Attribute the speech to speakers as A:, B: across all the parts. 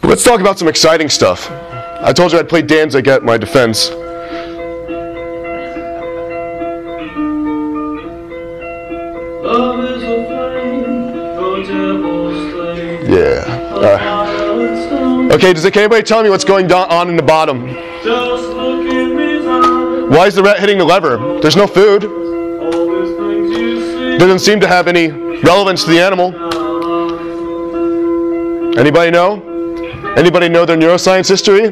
A: But let's talk about some exciting stuff. I told you I'd play Danzig at my defense. Yeah. Okay, can anybody tell me what's going on in the bottom? Why is the rat hitting the lever? There's no food. Doesn't seem to have any relevance to the animal. Anybody know? Anybody know their neuroscience history?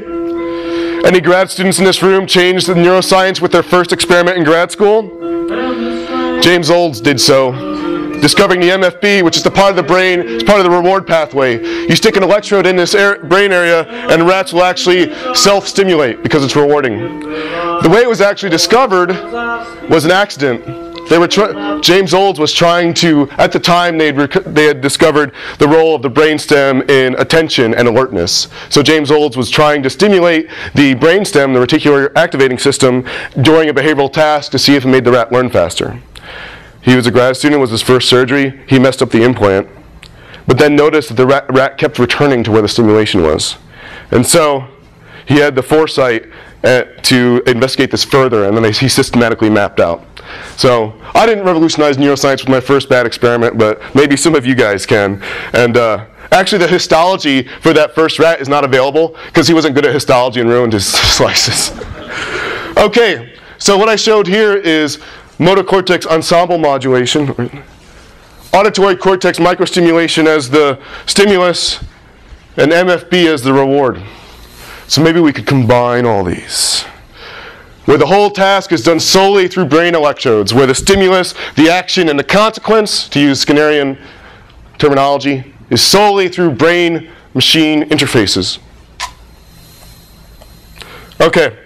A: Any grad students in this room changed the neuroscience with their first experiment in grad school? James Olds did so, discovering the MFB, which is the part of the brain, it's part of the reward pathway. You stick an electrode in this brain area, and rats will actually self-stimulate because it's rewarding. The way it was actually discovered was an accident. James Olds was trying to, at the time they had discovered the role of the brainstem in attention and alertness. So James Olds was trying to stimulate the brainstem, the reticular activating system, during a behavioral task to see if it made the rat learn faster. He was a grad student, it was his first surgery, he messed up the implant, but then noticed that the rat kept returning to where the stimulation was. And so he had the foresight to investigate this further, and then he systematically mapped out. So I didn't revolutionize neuroscience with my first bad experiment, but maybe some of you guys can. And actually the histology for that first rat is not available because he wasn't good at histology and ruined his slices. Okay, so what I showed here is motor cortex ensemble modulation, auditory cortex microstimulation as the stimulus, and MFB as the reward. So maybe we could combine all these, where the whole task is done solely through brain electrodes, where the stimulus, the action, and the consequence, to use Skinnerian terminology, is solely through brain-machine interfaces. Okay,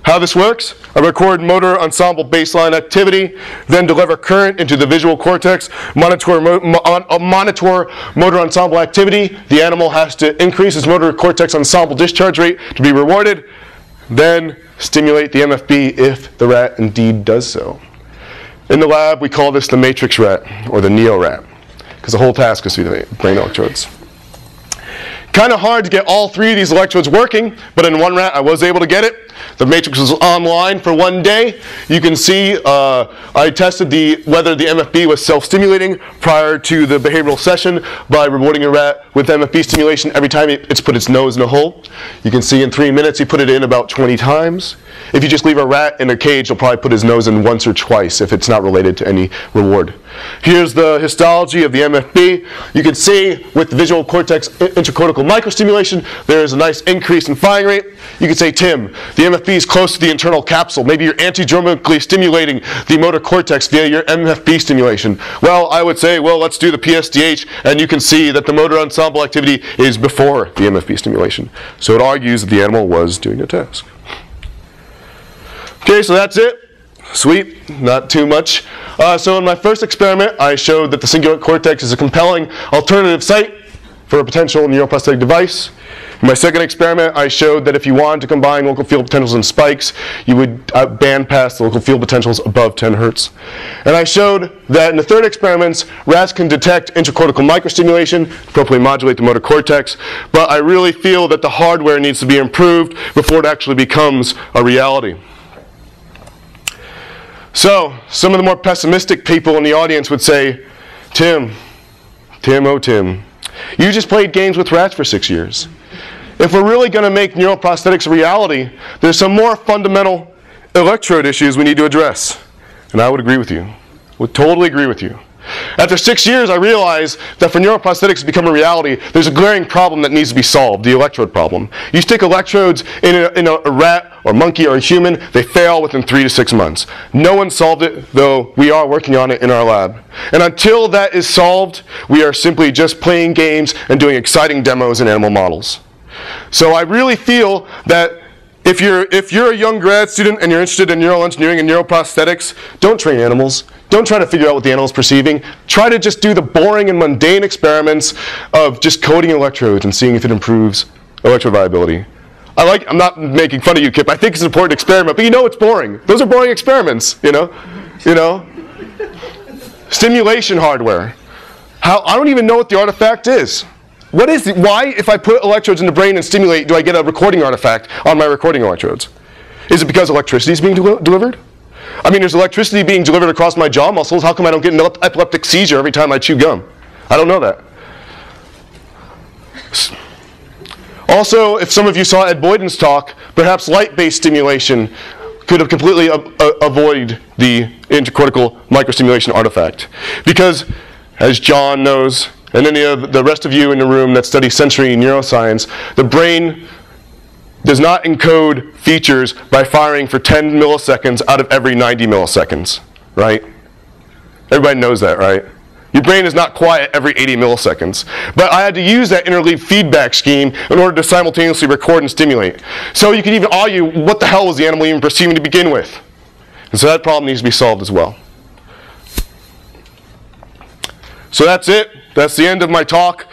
A: how this works? I record motor ensemble baseline activity, then deliver current into the visual cortex, monitor motor ensemble activity. The animal has to increase its motor cortex ensemble discharge rate to be rewarded, then stimulate the MFB if the rat indeed does so. In the lab, we call this the matrix rat, or the neo rat, because the whole task is through the brain electrodes. Kind of hard to get all three of these electrodes working, but in one rat I was able to get it. The matrix was online for one day. You can see I tested whether the MFB was self-stimulating prior to the behavioral session by rewarding a rat with MFB stimulation every time it's put its nose in a hole. You can see in 3 minutes he put it in about 20 times. If you just leave a rat in a cage, he'll probably put his nose in once or twice if it's not related to any reward. Here's the histology of the MFB. You can see with the visual cortex intracortical microstimulation, there's a nice increase in firing rate. You could say, Tim, the MFB is close to the internal capsule. Maybe you're antidromically stimulating the motor cortex via your MFB stimulation. Well, I would say, well, let's do the PSDH, and you can see that the motor ensemble activity is before the MFB stimulation. So it argues that the animal was doing the task. Okay, so that's it. Sweet, not too much. So in my first experiment, I showed that the cingulate cortex is a compelling alternative site for a potential neuroprosthetic device. In my second experiment, I showed that if you wanted to combine local field potentials and spikes, you would band pass the local field potentials above 10 hertz. And I showed that in the third experiments, rats can detect intracortical microstimulation, appropriately modulate the motor cortex, but I really feel that the hardware needs to be improved before it actually becomes a reality. So, some of the more pessimistic people in the audience would say, Tim, oh Tim, you just played games with rats for 6 years. If we're really going to make neuroprosthetics a reality, there's some more fundamental electrode issues we need to address. And I would agree with you. Would totally agree with you. After 6 years, I realized that for neuroprosthetics to become a reality, there's a glaring problem that needs to be solved, the electrode problem. You stick electrodes in a rat or monkey or a human, they fail within 3 to 6 months. No one solved it, though we are working on it in our lab. And until that is solved, we are simply just playing games and doing exciting demos in animal models. So I really feel that if you're a young grad student and you're interested in neural engineering and neuroprosthetics, don't train animals. Don't try to figure out what the animal is perceiving. Try to just do the boring and mundane experiments of just coding electrodes and seeing if it improves electrode viability. I'm not making fun of you, Kip. I think it's an important experiment, but you know it's boring. Those are boring experiments, you know? Stimulation hardware. I don't even know what the artifact is. why, if I put electrodes in the brain and stimulate, do I get a recording artifact on my recording electrodes? Is it because electricity is being delivered? I mean, there's electricity being delivered across my jaw muscles. How come I don't get an epileptic seizure every time I chew gum? I don't know that. Also, if some of you saw Ed Boyden's talk, perhaps light-based stimulation could have completely avoided the intercortical microstimulation artifact. Because, as John knows, and any of the rest of you in the room that study sensory neuroscience, the brain does not encode features by firing for 10 milliseconds out of every 90 milliseconds, right? Everybody knows that, right? Your brain is not quiet every 80 milliseconds. But I had to use that interleaved feedback scheme in order to simultaneously record and stimulate. So you can even argue, what the hell was the animal even perceiving to begin with? And so that problem needs to be solved as well. So that's it. That's the end of my talk.